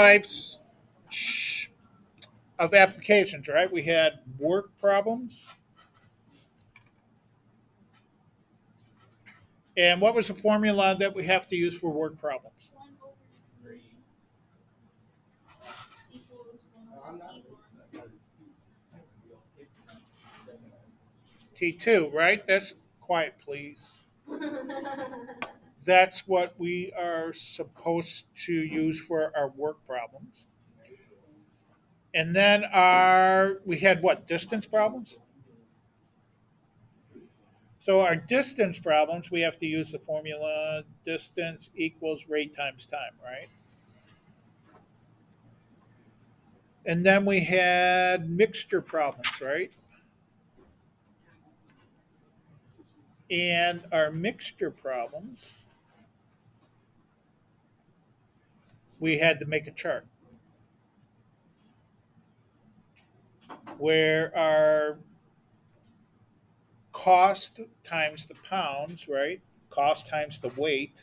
Types of applications, right? We had work problems. And what was the formula that we have to use for work problems? T2, right? That's quiet, please. That's what we are supposed to use for our work problems. And then we had what, distance problems? So our distance problems, we have to use the formula distance equals rate times time, right? And then we had mixture problems, right? And our mixture problems, we had to make a chart where our cost times the pounds, right? Cost times the weight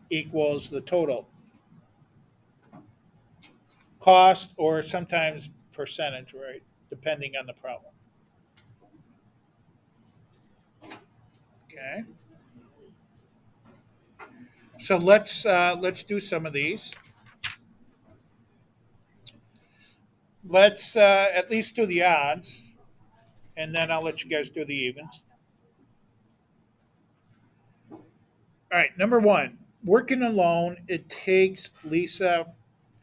equals the total cost, or sometimes percentage, right? Depending on the problem. Okay. So let's do some of these. Let's at least do the odds, and then I'll let you guys do the evens. All right. Number one, working alone, it takes Lisa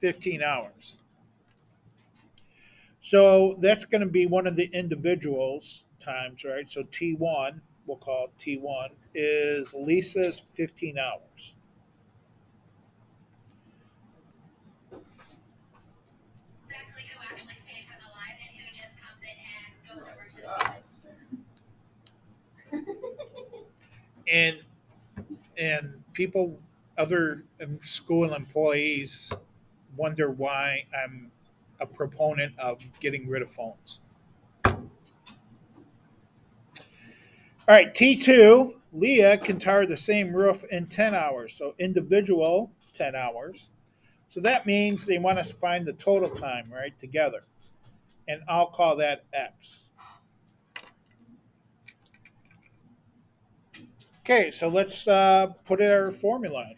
15 hours. So that's going to be one of the individuals times, right? So T1, we'll call it T1, is Lisa's 15 hours. And people, other school employees, wonder why I'm a proponent of getting rid of phones. All right, T2, Leah can tar the same roof in 10 hours. So individual, 10 hours. So that means they want us to find the total time, right, together. And I'll call that X. Okay, so let's put in our formula.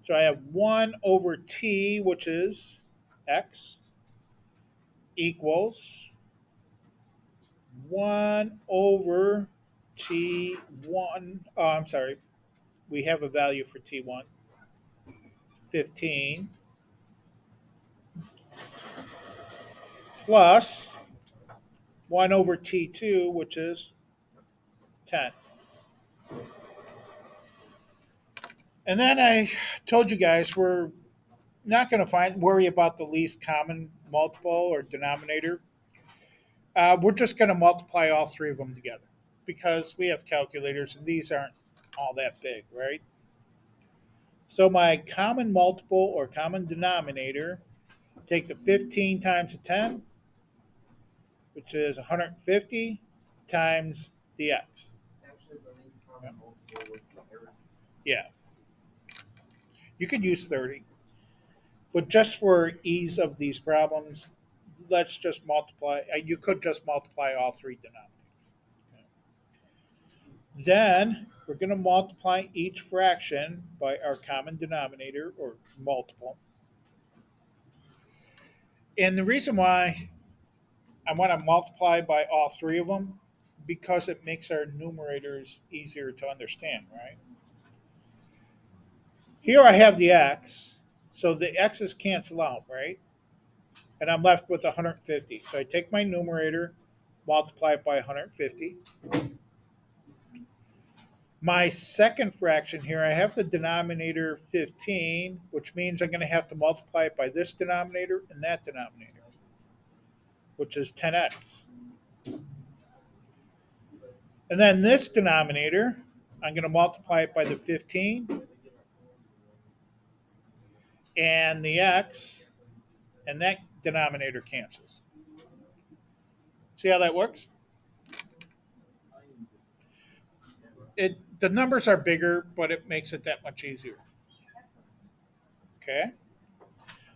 So I have 1 over T, which is X, equals 1 over T1. Oh, I'm sorry. We have a value for T1, 15, plus 1 over T2, which is 10. And then I told you guys we're not going to worry about the least common multiple or denominator. We're just going to multiply all three of them together because we have calculators and these aren't all that big, right? So my common multiple or common denominator, take the 15 times the 10, which is 150 times the x. Yeah, you could use 30. But just for ease of these problems, let's just multiply. You could just multiply all three denominators. Then we're going to multiply each fraction by our common denominator or multiple. And the reason why I want to multiply by all three of them, because it makes our numerators easier to understand, right? Here I have the x, so the x's cancel out, right? And I'm left with 150. So I take my numerator, multiply it by 150. My second fraction here, I have the denominator 15, which means I'm going to have to multiply it by this denominator and that denominator, which is 10x. And then this denominator, I'm going to multiply it by the 15 and the x, and that denominator cancels. See how that works? The numbers are bigger, but it makes it that much easier. Okay.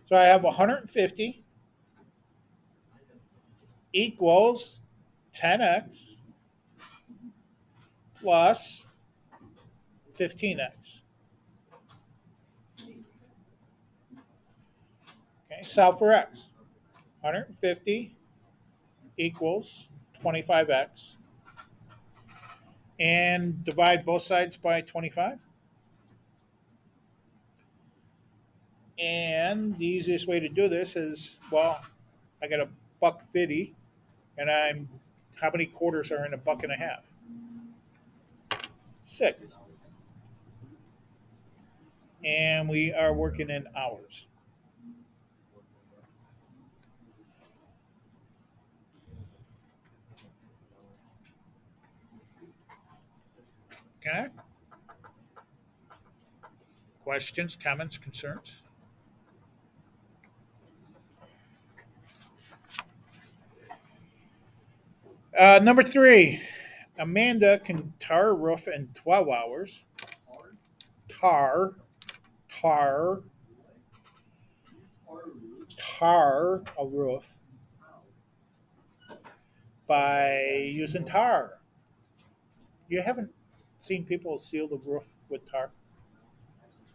So I have 150 equals 10x plus 15x. Okay. Solve for x. 150 equals 25x. And divide both sides by 25. And the easiest way to do this is, well, I got a buck 50, and I'm how many quarters are in a buck and a half? Six. And we are working in hours. Okay. Questions, comments, concerns? Number three, Amanda can tar a roof in 12 hours. Tar, tar, tar a roof by using tar. You haven't seen people seal the roof with tar?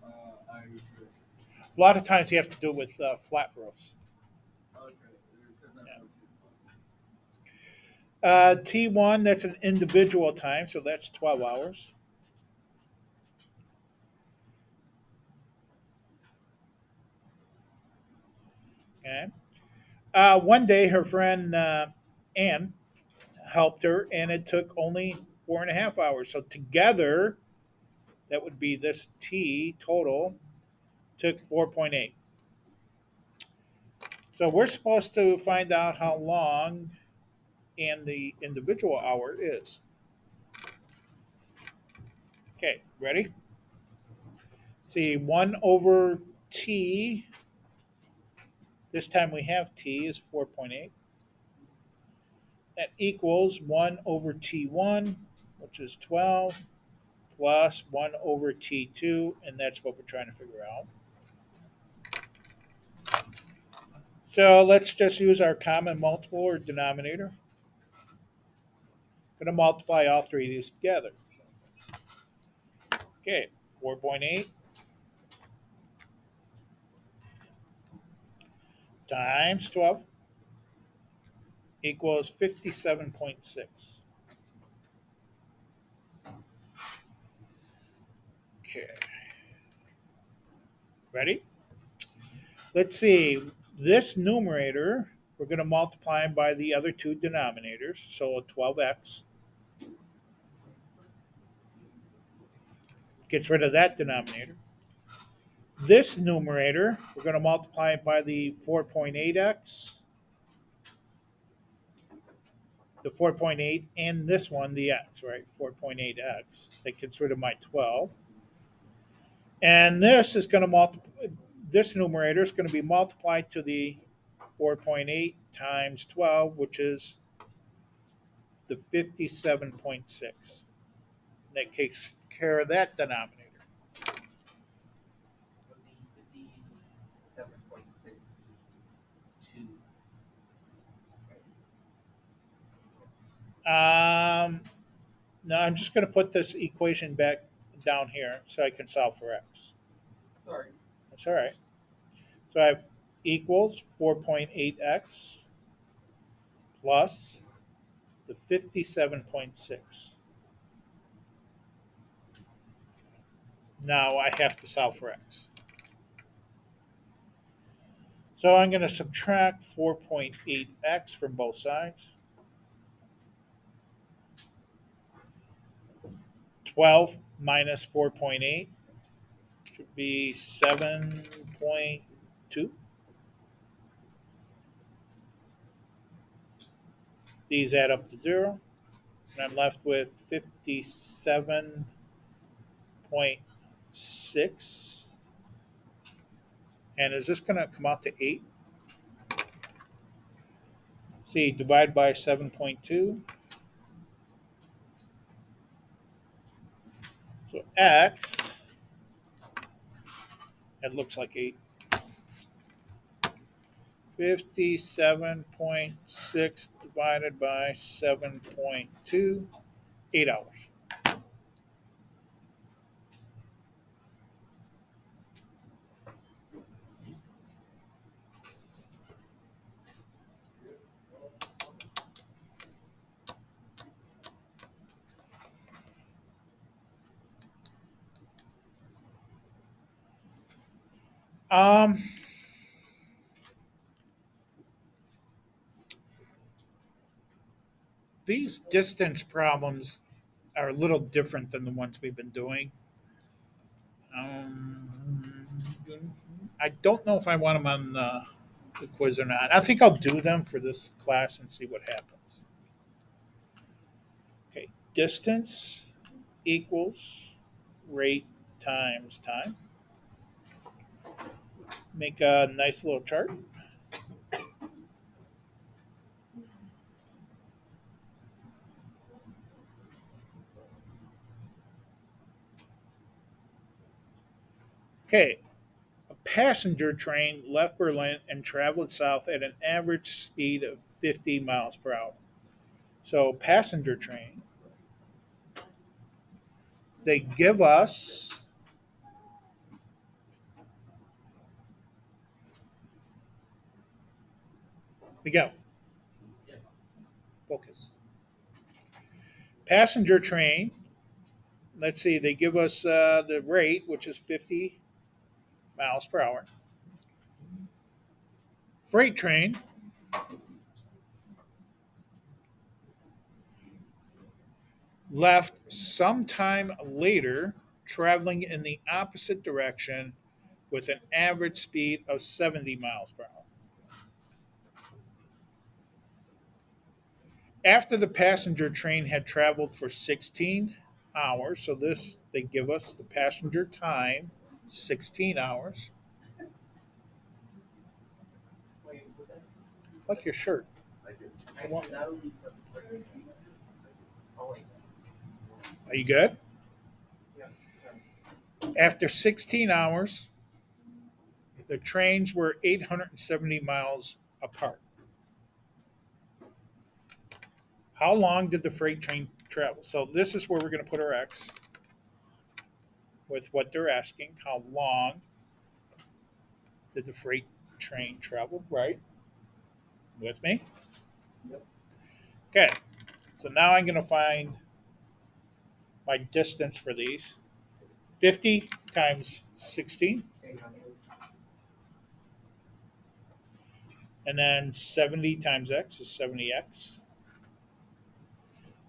A lot of times you have to do it with flat roofs. T1, that's an individual time, so that's 12 hours. Okay. One day, her friend Anne helped her, and it took only 4.5 hours. So together, that would be this T total took 4.8. So we're supposed to find out how long and the individual hour is. Okay, ready? See, 1 over T, this time we have T is 4.8. That equals 1 over T1, which is 12, plus 1 over T2, and that's what we're trying to figure out. So let's just use our common multiple or denominator. Going to multiply all three of these together. Okay, 4.8 times 12 equals 57.6. Okay, ready? Let's see. This numerator, we're going to multiply by the other two denominators. So 12x gets rid of that denominator. This numerator, we're going to multiply it by the 4.8x, the 4.8, and this one, the x, right? 4.8x. That gets rid of my 12. And this is going to multiply, this numerator is going to be multiplied to the 4.8 times 12, which is the 57.6. That takes care of that denominator. Um, Now I'm just going to put this equation back down here so I can solve for x. Sorry. That's all right. So I have equals 4.8x plus the 57.6. Now I have to solve for x. So I'm going to subtract 4.8x from both sides. 12 minus 4.8 should be 7.2. These add up to 0. And I'm left with 57.6. And is this going to come out to 8? See, divide by 7.2. x, it looks like 8, 57.6 divided by 7.2, 8 hours. Um, these distance problems are a little different than the ones we've been doing. Um, I don't know if I want them on the quiz or not. I think I'll do them for this class and see what happens. Okay, distance equals rate times time. Make a nice little chart. Okay, a passenger train left Berlin and traveled south at an average speed of 50 miles per hour. So, passenger train, they give us, we go, focus. Passenger train, let's see, they give us the rate, which is 50 miles per hour. Freight train, left sometime later, traveling in the opposite direction with an average speed of 70 miles per hour. After the passenger train had traveled for 16 hours, so this, they give us the passenger time, 16 hours. Like your shirt. Are you good? After 16 hours, the trains were 870 miles apart. How long did the freight train travel? So this is where we're going to put our X with what they're asking. How long did the freight train travel? Right? With me? Okay. So now I'm going to find my distance for these. 50 times 16. And then 70 times X is 70X.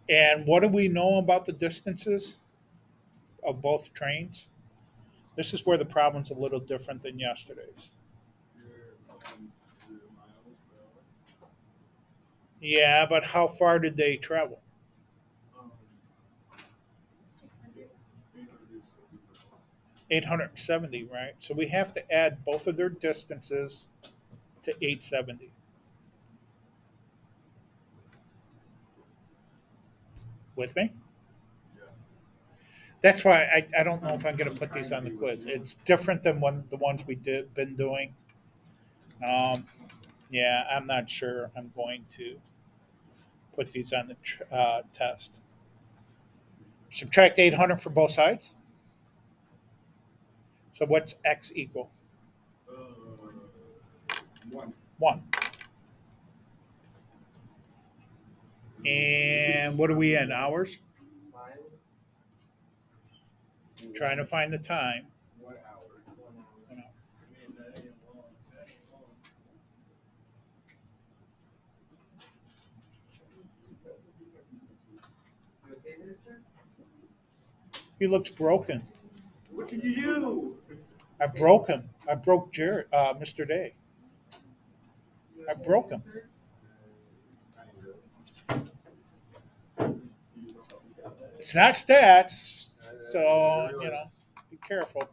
And what do we know about the distances of both trains? This is where the problem's a little different than yesterday's. Yeah, but how far did they travel? 870, right? So we have to add both of their distances to 870. With me? That's why I don't know if I'm going to put these on the quiz. It's different than the ones we been doing. Um, yeah, I'm not sure I'm going to put these on the test. Subtract 800 for both sides. So what's X equal? 1. And what are we in? Hours? Trying to find the time. You know. He looks broken. What did you do? I broke him. I broke Jared, Mr. Day. I broke him. It's not stats, so be careful.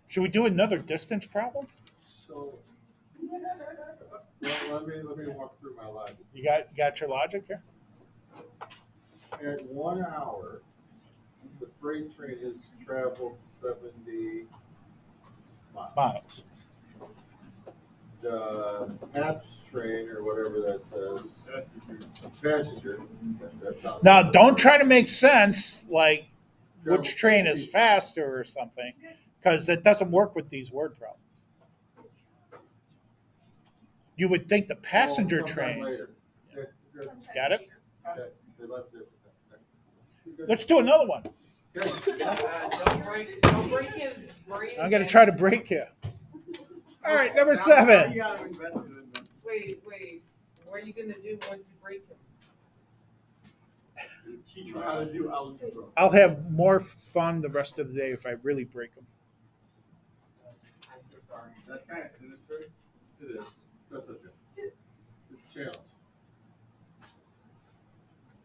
Should we do another distance problem? So, let me walk through my logic. You got your logic here? At 1 hour, the freight train has traveled 70 miles. Miles. The PAPS train, or whatever that says, passenger. That sounds Now, right. don't try to make sense like Traveled which train is 60. faster or something, because it doesn't work with these word problems. You would think the passenger Well, sometime trains. later. Yeah, good. Got it? Okay, they left it. Okay. Let's do another one. Okay. Don't break his brain. I'm going to try to break you. All right, number Now 7. you gotta invest in this. Wait. What are you gonna do once you break him? Teach you how to do algebra. I'll have more fun the rest of the day if I really break them. I'm so sorry. That's kind of sinister. It is. That's okay. It's a challenge.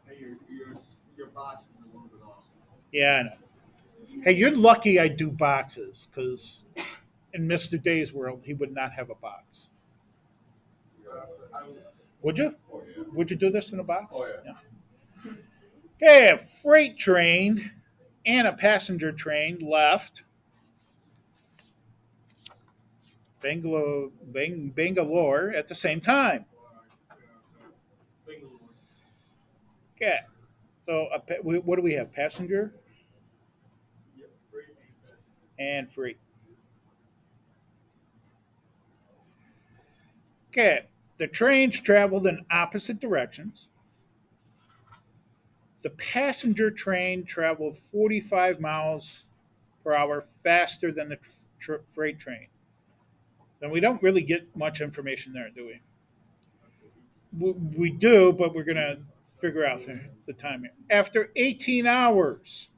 Hey, your box is a little bit off. Yeah, I know. Hey, you're lucky I do boxes, because in Mr. Day's world, he would not have a box. Would you? Oh, yeah. Would you do this in a box? Oh, yeah. Okay, a freight train and a passenger train left Bangalore at the same time. Okay, so what do we have? Passenger and freight. Okay, the trains traveled in opposite directions. The passenger train traveled 45 miles per hour faster than the freight train. Then we don't really get much information there, do we? We do, but we're going to figure out the time here. After 18 hours,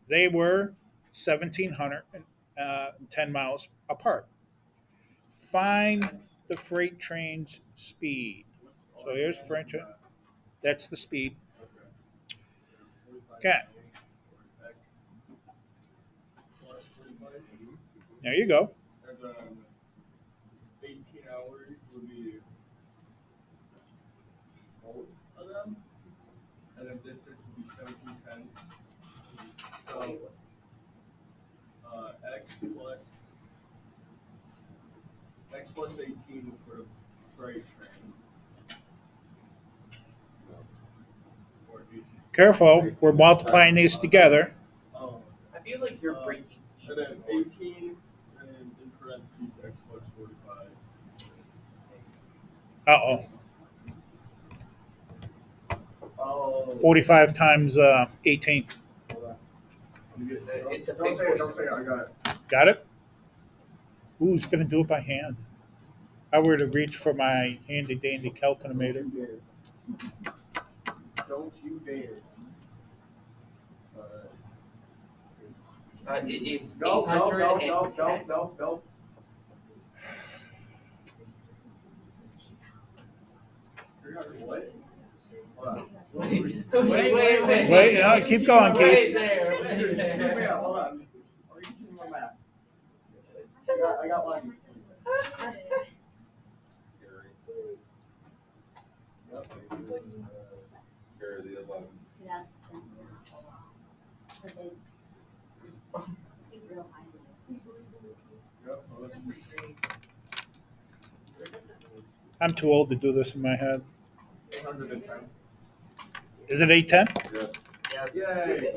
they were 1,710 miles apart. Find the freight train's speed. So here's the freight train. That's the speed. Okay. There you go. And then 18 hours would be both of them. And then distance would be 1710. So x plus 18 for the freight train. Or 18. Careful. We're multiplying these together. Oh, I feel like you're breaking. and then 18 and in parentheses x plus 45. Uh-oh. Oh. 45 times 18. Hold on. It's a Don't big say it. Don't say it. I got it. Got it? Who's going to do it by hand? I were to reach for my handy dandy calculator. Don't you dare. It's No, 810. no. What? Hold on. Wait. Wait, no, keep going, Wait Keith. there. Hold on. I'll get you my math. I got one. Carry the 11. Yes. So he's real high. I'm too old to do this in my head. 810. Is it 810? Yes. Yay.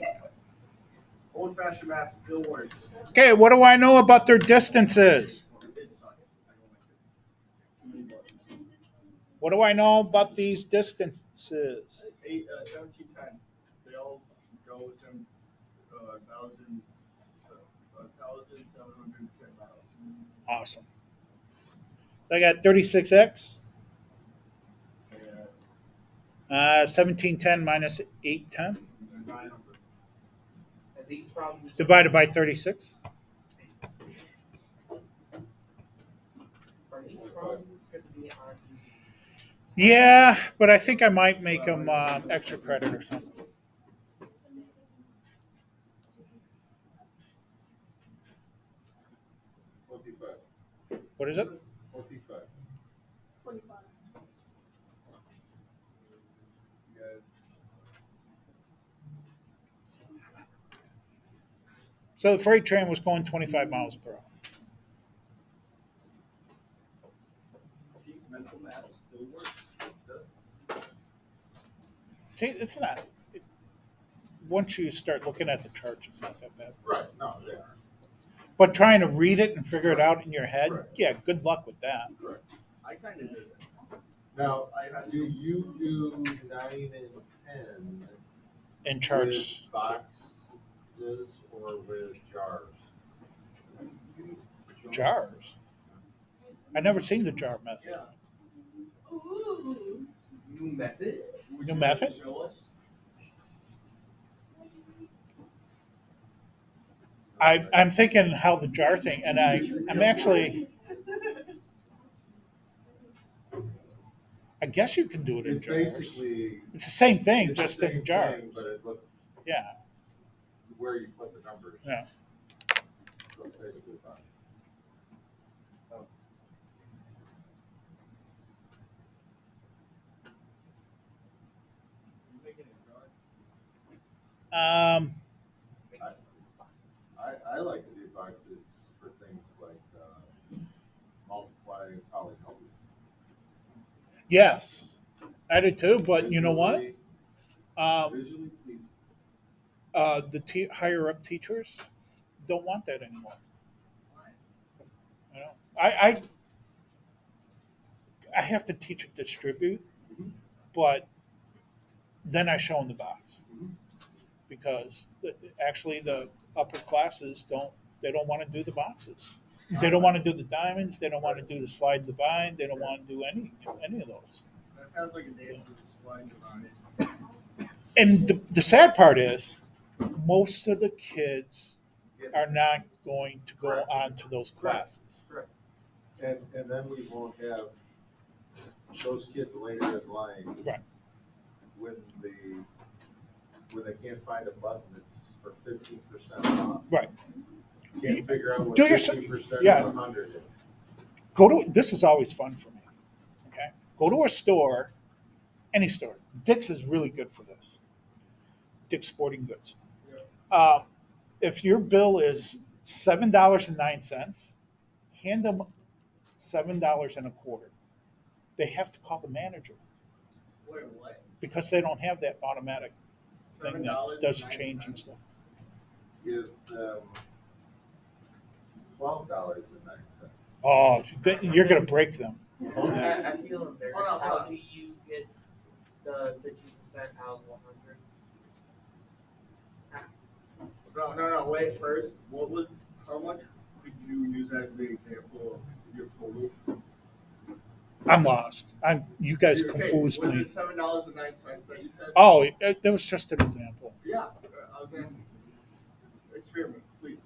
Old fashioned math still works. Okay, what do I know about their distances? It sucks. I don't like it. What do I know about these distances? 1710. They all go 1,710 miles. Awesome. I got 36x. 1710 minus 810 900. And these problems. divided by 36. Are these problems going to be on? Yeah, but I think I might make them extra credit or something. What is it? 45. 25. You got So the freight train was going 25 miles per hour. see, mental math still works. See, it's not. Once you start looking at the charts, it's not that bad. Right. No, they are. But trying to read it and figure it out in your head, Correct. yeah, good luck with that. Correct. I kind of did it. Now, do you do 9 and 10 In with charts, boxes or with jars? jars. I never seen the jar method. Yeah. Ooh. New method? Would New you method? like to show us? I'm thinking how the jar thing, and I'm actually, I guess you can do it in It's jars. basically It's the same thing, it's the just same in jars. thing, but it look Yeah, where you put the numbers. yeah. So it's basically fine. You making a jar? I like to do boxes for things like multiply polynomials. Yes, I did too. But you know what? Visually- Um, Visually pleasing. the higher up teachers don't want that anymore. You know, I have to teach and distribute, Mhm. but then I show them the box Mhm. because actually the upper classes don't want to do the boxes. They don't want to do the diamonds. They don't want to do the slide divine. They don't want to do any of those. That sounds like a dance with a slide divine. And the sad part is, most of the kids Yes. are not going to go Correct. on to those Correct. classes. And then we won't have those kids later in life Right. when they can't find a button that's for 15% off. Right. Can't figure out what Do your- 15% yeah. of 100 is. This is always fun for me. Okay. Go to a store, any store. Dick's is really good for this. Dick's Sporting Goods. If your bill is $7.09, hand them $7.25. They have to call the manager Wait, what? because they don't have that automatic thing that does $7.09. change and stuff. Give them $12.09. Oh, you're going to break them. I feel embarrassed. Hold on, hold How on. do you get the 50% out of 100? No. Wait. First, how much did you use as the example of your total? I'm lost. You guys Okay, confused was me. it $7.09 that you said? Oh, that was just an example. Yeah. I was asking. Experiment, please.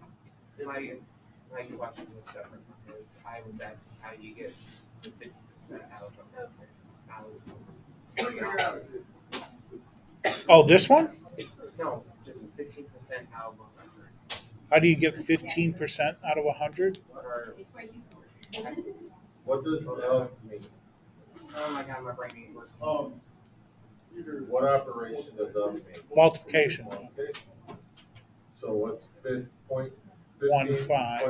Why are you watching this separate? Because I was asking how you get the 50% out of 100. Figure out. Oh, this one? No, just 15% out of 100. How do you get 15% out of 100? Or, What does of mean? oh my god, my brain ain't working. Either What operation does of mean? Multiplication. So what's 15.15 15. times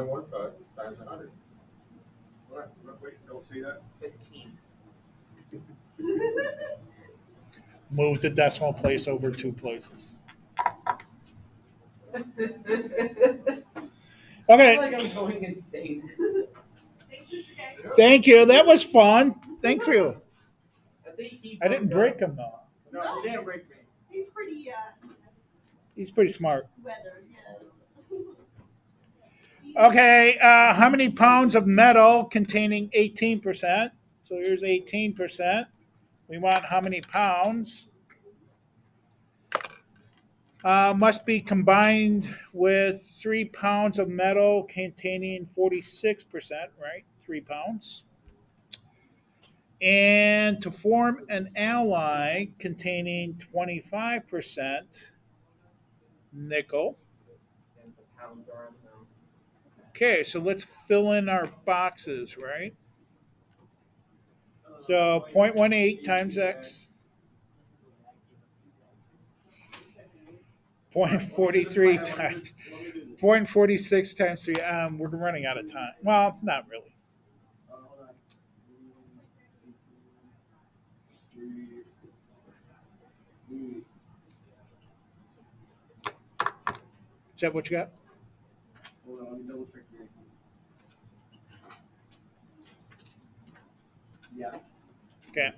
100? Wait, don't say that. 15. Move the decimal place over 2 places. I Okay. feel like I'm going insane. Thanks, Mr. K. Thank you. That was fun. Thank you. I think he I didn't broke break us. him though. No, you didn't break me. He's pretty He's pretty smart. weathered, Okay. How many pounds of metal containing 18%? So here's 18%. We want how many pounds? Must be combined with 3 pounds of metal containing 46%, right? 3 pounds. And to form an alloy containing 25% nickel, And the pounds are unknown. Okay, so let's fill in our boxes, right? So 0.18 times x, 0.43 times, 0.46 times 3. We're running out of time. Well, not really. Hold on. Three. Is that what you got? Hold on, let me double check here. Yeah. Okay.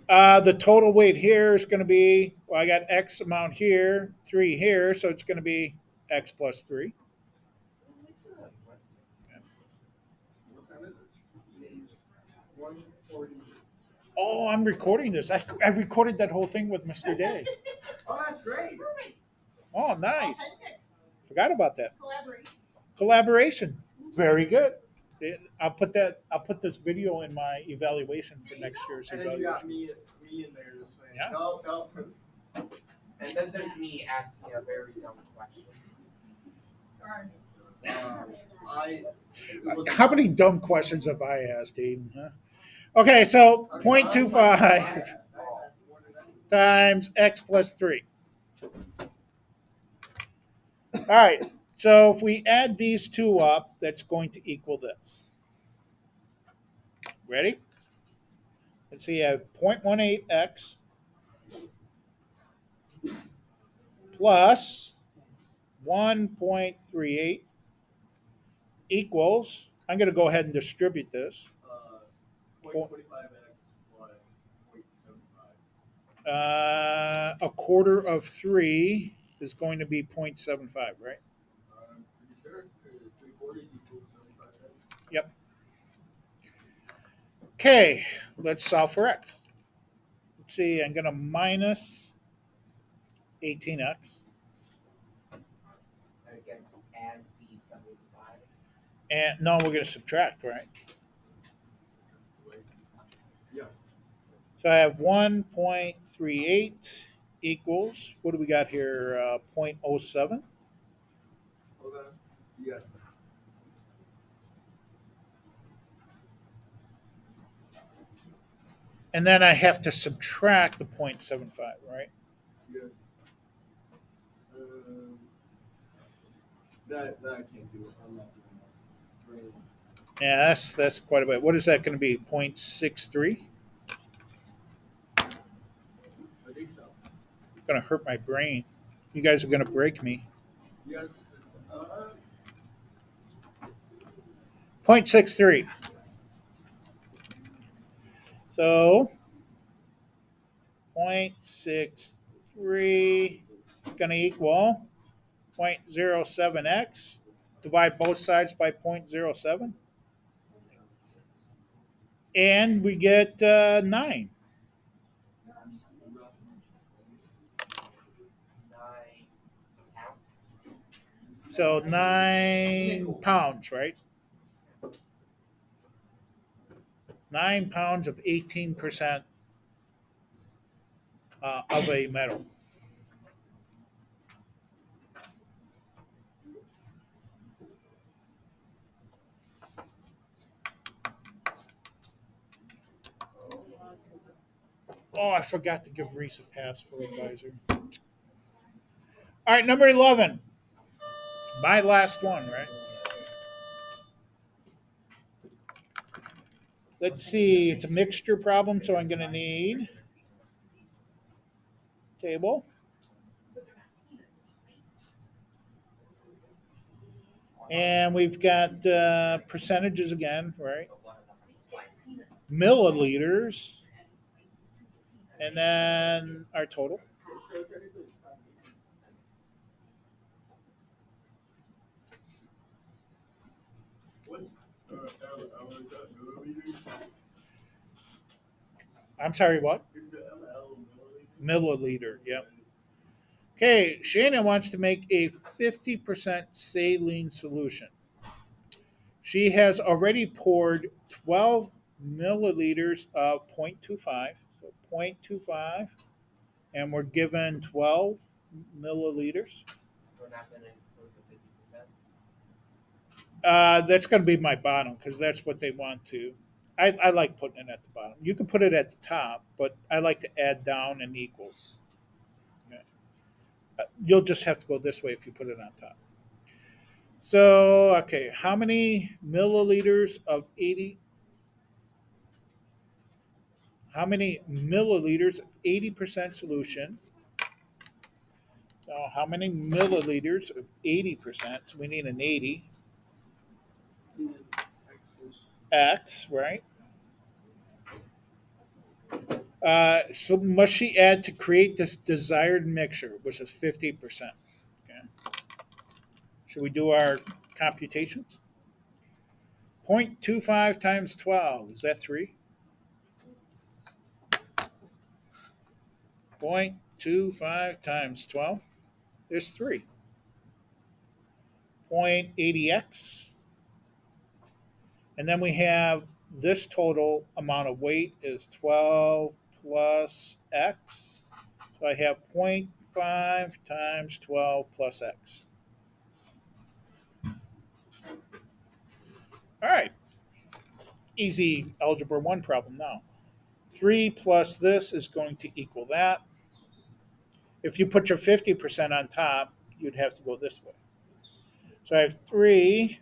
The total weight here is going to be, well, I got X amount here, 3 here, so it's going to be X plus 3. What time is it? 1:40. Oh, I'm recording this. I recorded that whole thing with Mr. Day. Oh, that's great. Perfect. Oh, nice. Authentic. Forgot about that. Collaborate. Collaboration. Very good. I'll put this video in my evaluation for There you next go. year's And then you got evaluation. me in there just saying, Yeah. no, no. And then there's me asking a very dumb question. Darn. I. How many dumb questions have I asked, Aiden? Huh? Okay, so 0.25 times X plus 3. All right, so if we add these two up, that's going to equal this. Ready? Let's see, I have 0.18x plus 1.38 equals, I'm going to go ahead and distribute this. 0.25x plus 0.75. A quarter of 3 is going to be 0.75, right? I'm pretty sure 3/4 equals 75x. Yep. Okay, let's solve for x. Let's see, I'm going to minus 18x. I guess add the 75. And no, we're going to subtract, right? Yeah. So I have 1.38 equals, what do we got here? 0.07. Hold on. Yes. And then I have to subtract the 0.75, right? Yes. Um, that I can't do. I'm not doing that. Yeah, that's quite a bit. What is that going to be? 0.63? I think so. It's going to hurt my brain. You guys are going to break me. Yes. 0.63. So 0.63 is going to equal 0.07x. Divide both sides by 0.07. And we get 9. 9 pounds. So 9 pounds, right? 9 pounds of 18% of a metal. Oh, I forgot to give Reese a pass for advisor. All right, number 11. My last one, right? Let's see. It's a mixture problem, so I'm going to need table. And we've got percentages again, right? Milliliters. And then our total. I'm sorry, what? Milliliter, yep. Okay, Shana wants to make a 50% saline solution. She has already poured 12 milliliters of 0.25, so 0.25, and we're given 12 milliliters. We're not going to include the 50%. That's going to be my bottom because that's what they want to. I like putting it at the bottom. You can put it at the top, but I like to add down and equals. Okay. You'll just have to go this way if you put it on top. So, okay, how many milliliters of 80? How many milliliters of 80% solution? So, how many milliliters of 80%? So, we need an 80. X, right? So must she add to create this desired mixture, which is 50%? Okay. Should we do our computations? 0.25 times 12, is that 3? 0.25 times 12, there's 3. 0.80x, and then we have this total amount of weight is 12 plus x. So I have 0.5 times 12 plus x. All right, easy algebra 1 problem now. 3 plus this is going to equal that. If you put your 50% on top, you'd have to go this way. So I have 3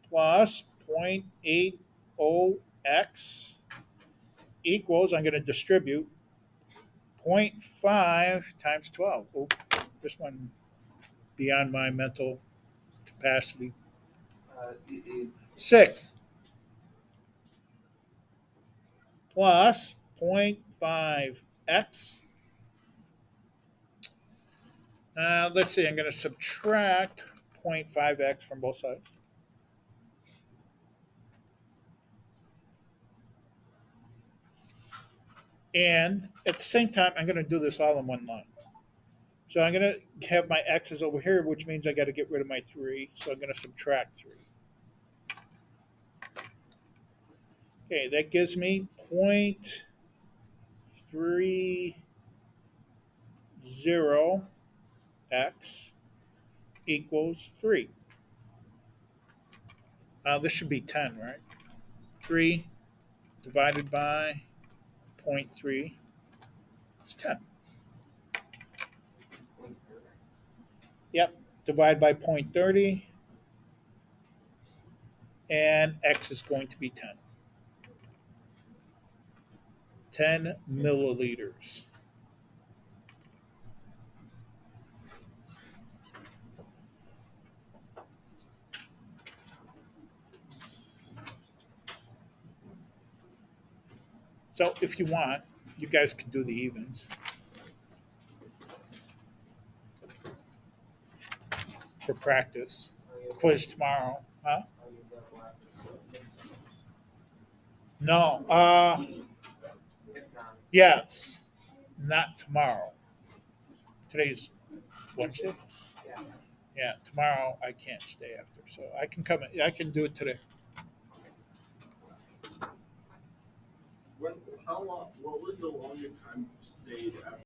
plus 0.80x equals, I'm going to distribute, 0.5 times 12. Oh, this one beyond my mental capacity. It is 6 plus 0.5x. Let's see, I'm going to subtract 0.5x from both sides. And at the same time, I'm going to do this all in one line. So I'm going to have my x's over here, which means I got to get rid of my 3. So I'm going to subtract 3. Okay, that gives me 0.30x equals 3. This should be 10, right? 3 divided by zero point 0.3 is 10. 0.30. Yep, divide by 0.30, and x is going to be 10. 10 milliliters. So if you want, you guys can do the evens for practice. Quiz tomorrow. Huh? No. If not, Yes. Not tomorrow. Today's Wednesday. yeah. Yeah, tomorrow I can't stay after, so I can come. I can do it today. When, how long? What was the longest time you stayed after